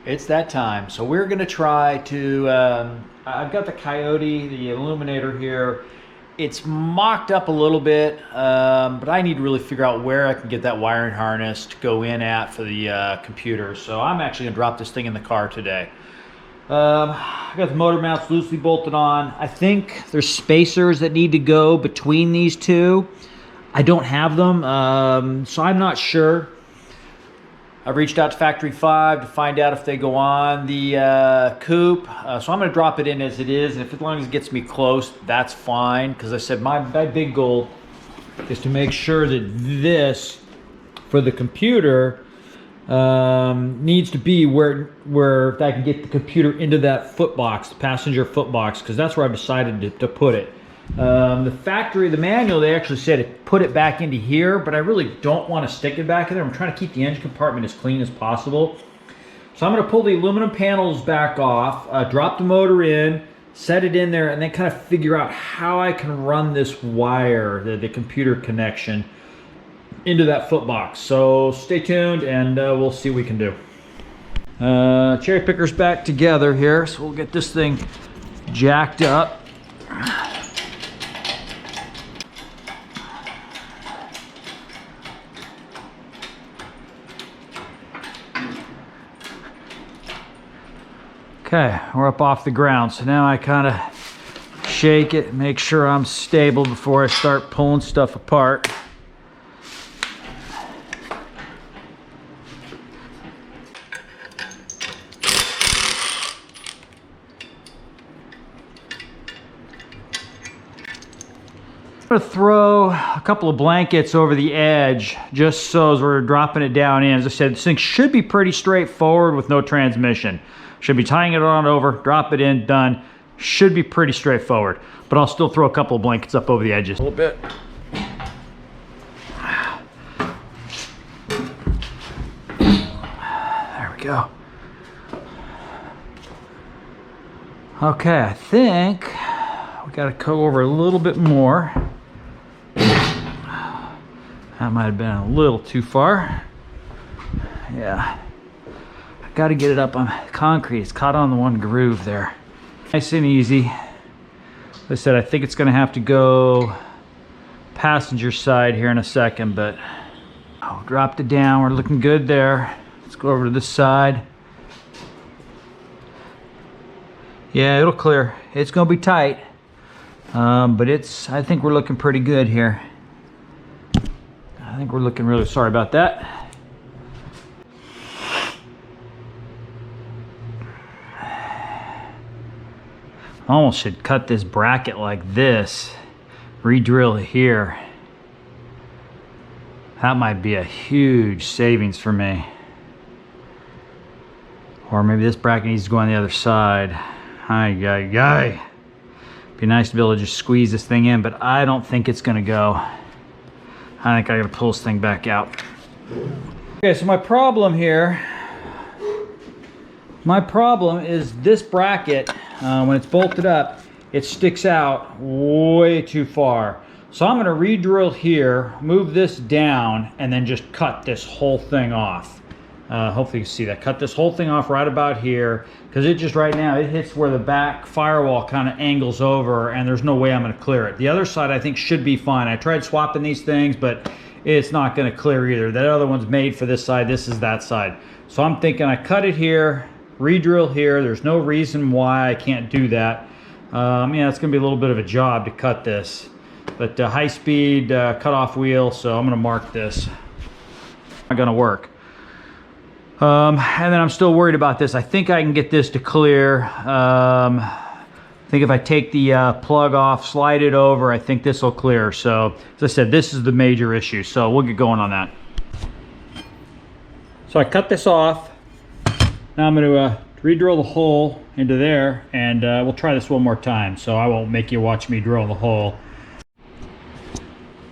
It's that time. So we're gonna try to, I've got the Coyote, the Illuminator here. It's mocked up a little bit, but I need to really figure out where I can get that wiring harness to go in at for the computer. So I'm actually gonna drop this thing in the car today. I got the motor mounts loosely bolted on. I think there's spacers that need to go between these two. I don't have them, so I'm not sure. I've reached out to Factory 5 to find out if they go on the coupe. So I'm going to drop it in as it is. And if as long as it gets me close, that's fine. Because I said my big goal is to make sure that this, for the computer, needs to be where I can get the computer into that foot box, the passenger foot box, because that's where I've decided to put it. The factory, the manual, they actually said it put it back into here, but I really don't want to stick it back in there. I'm trying to keep the engine compartment as clean as possible. So I'm going to pull the aluminum panels back off, drop the motor in, set it in there, and then kind of figure out how I can run this wire, the computer connection, into that foot box. So stay tuned and we'll see what we can do. Cherry picker's back together here, so we'll get this thing jacked up. Okay, we're up off the ground, so now I kind of shake it, make sure I'm stable before I start pulling stuff apart. I'm going to throw a couple of blankets over the edge just so as we're dropping it down in. As I said, this thing should be pretty straightforward with no transmission. Should be tying it on over, drop it in, done. Should be pretty straightforward. But I'll still throw a couple of blankets up over the edges a little bit. There we go. Okay, I think we got to go over a little bit more. That might have been a little too far. Yeah. I got to get it up on concrete. It's caught on the one groove there. Nice and easy. Like I said, I think it's going to have to go passenger side here in a second, but I'll drop it down. We're looking good there. Let's go over to this side. Yeah, it'll clear. It's going to be tight, but I think we're looking pretty good here. I think we're looking really, sorry about that. Almost should cut this bracket like this, re-drill here. That might be a huge savings for me. Or maybe this bracket needs to go on the other side. Hi. Be nice to be able to just squeeze this thing in, but I don't think it's gonna go. I think I gotta pull this thing back out. Okay, so my problem is this bracket, when it's bolted up, it sticks out way too far. So I'm gonna re-drill here, move this down, and then just cut this whole thing off. Hopefully you can see that. Cut this whole thing off right about here, because it just right now, it hits where the back firewall kind of angles over, and there's no way I'm gonna clear it. The other side I think should be fine. I tried swapping these things, but it's not gonna clear either. That other one's made for this side, this is that side. So I'm thinking I cut it here, re-drill here. There's no reason why I can't do that. Yeah, it's gonna be a little bit of a job to cut this, but high speed cutoff wheel, so I'm gonna mark this. Not gonna work. And then I'm still worried about this. I think I can get this to clear. I think if I take the plug off, slide it over, I think this will clear. So as I said, this is the major issue, so we'll get going on that. So I cut this off. Now I'm going to re-drill the hole into there, and we'll try this one more time, so I won't make you watch me drill the hole.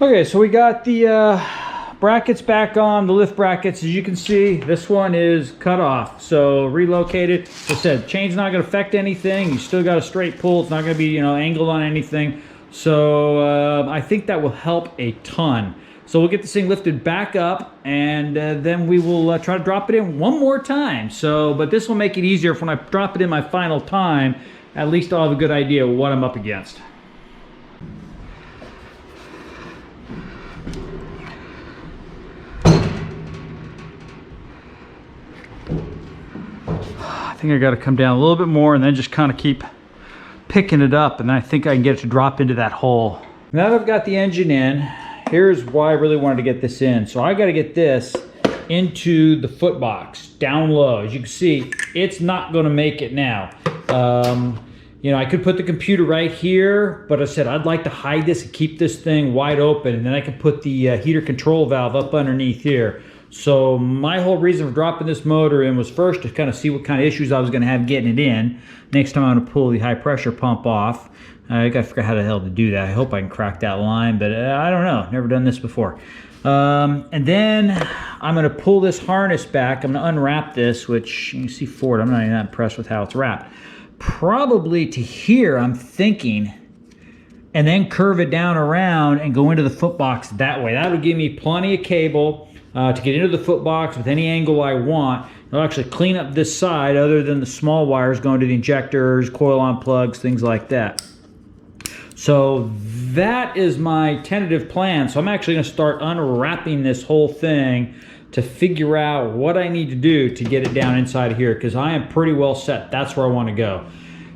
Okay, so we got the brackets back on, the lift brackets. As you can see, this one is cut off, so relocated. As I said, chain's not going to affect anything. You still got a straight pull. It's not going to be, angled on anything. So I think that will help a ton. So we'll get this thing lifted back up, and then we will try to drop it in one more time. So, but this will make it easier when I drop it in my final time. At least I'll have a good idea of what I'm up against. I think I got to come down a little bit more and then just kind of keep picking it up, and then I think I can get it to drop into that hole. Now that I've got the engine in, here's why I really wanted to get this in. So I got to get this into the foot box down low. As you can see, it's not going to make it now. You know, I could put the computer right here, but I said I'd like to hide this and keep this thing wide open, and then I can put the heater control valve up underneath here. So my whole reason for dropping this motor in was first to kind of see what kind of issues I was going to have getting it in. Next time I'm going to pull the high pressure pump off. I got to figure out how the hell to do that. I hope I can crack that line, but I don't know. Never done this before. And then I'm going to pull this harness back. I'm going to unwrap this, which you can see forward. I'm not even that impressed with how it's wrapped. Probably to here, I'm thinking, and then curve it down around and go into the foot box that way. That would give me plenty of cable to get into the foot box with any angle I want. It'll actually clean up this side other than the small wires going to the injectors, coil-on plugs, things like that. So that is my tentative plan. So I'm actually going to start unwrapping this whole thing to figure out what I need to do to get it down inside of here, because I am pretty well set. That's where I want to go.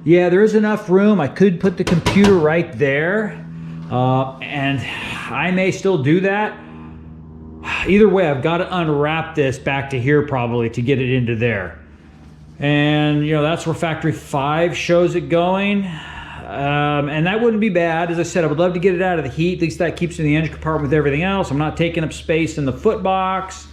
Yeah, there is enough room. I could put the computer right there, and I may still do that. Either way, I've got to unwrap this back to here probably to get it into there. And, you know, that's where Factory 5 shows it going. And that wouldn't be bad. As I said, I would love to get it out of the heat. At least that keeps it in the engine compartment with everything else. I'm not taking up space in the foot box.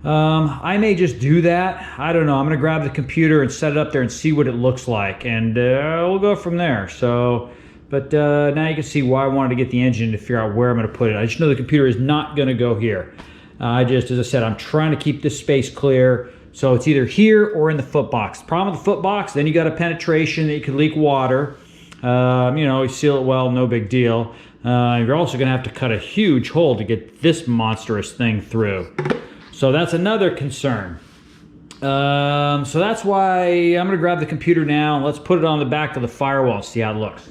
I may just do that. I don't know. I'm going to grab the computer and set it up there and see what it looks like. And we'll go from there. So, but now you can see why I wanted to get the engine to figure out where I'm going to put it. I just know the computer is not going to go here. As I said, I'm trying to keep this space clear. So it's either here or in the foot box. The problem with the foot box, then you got a penetration that you could leak water. You know, you seal it well, no big deal. You're also going to have to cut a huge hole to get this monstrous thing through. So that's another concern. So that's why I'm going to grab the computer now. Let's put it on the back of the firewall and see how it looks.